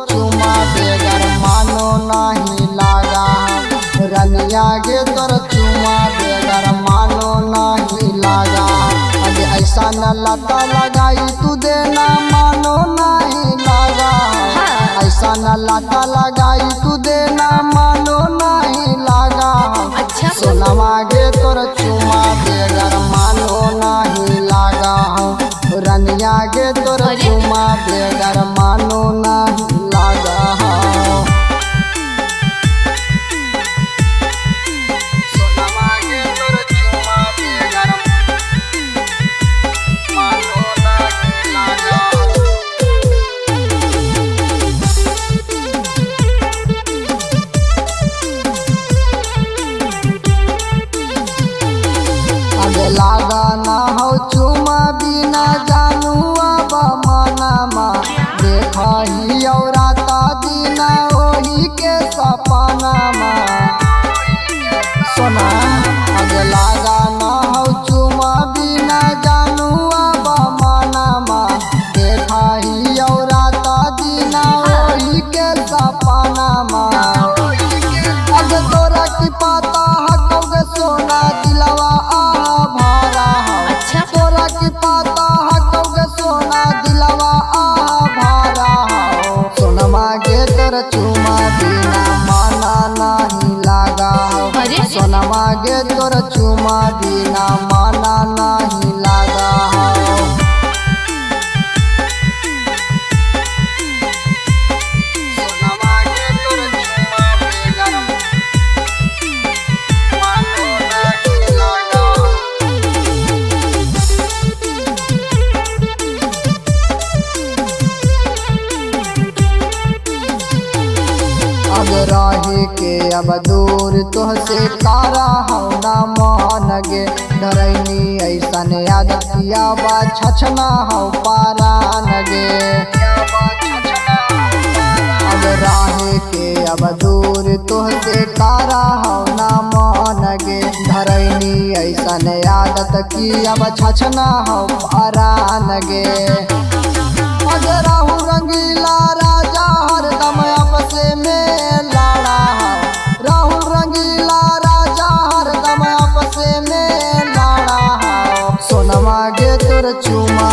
चुमा बेगर मानो नहीं लागा। रनिया गे तोर चुमा बेगर मानो नहीं लागा। अगे ऐसा न लता लगाई तू देना मानो नहीं लागा। ऐसा न लता लगाई तू देना मानो नहीं लागा। सोनमा गे तोर चुमा बेगर मानो नहीं लागा। रनिया गे तोर चुमा बेगर मानो नहीं लागा। सोनमा गे तोर चुमा बेगर मानो नहीं लागा। अगे लागा ना हो चुमा बिना जानू अब मनमा। देखा ही औराता दीना ओही के सपनामा। सोना अगे लागा ना हो चुमा बिना जानू अब मनमा। देखा ही औराता दीना ओही के सपनामा। अगे तोरा की पाता हकोगे सोना दिलवा भारा। तोरा की पाता हकोगे सोना दिलवा भारा। सोनमा गे तोर चुमा बिना माना नहीं लागा। सोनमा गे तोर चुमा बिना माना नहीं लागा। सोनमा गे तोर चुमा बेगर मानो नहीं लागा। अब रहे के अब दूर तोहसे तारा हो ना मान गे। धरैनी ऐसन आदत किया बा छछना हो पारान गे। अब रहे के अब दूर तोहसे तारा हो ना मान गे। धरैनी ऐसन आदत किया बा छछना हो पारान गे। अगे राहु रंगीला राजा हरदम आपसे में लाड़ा। राहु रंगीला राजा हरदम आपसे में लाड़ा। सोनमा गे तोर चुमा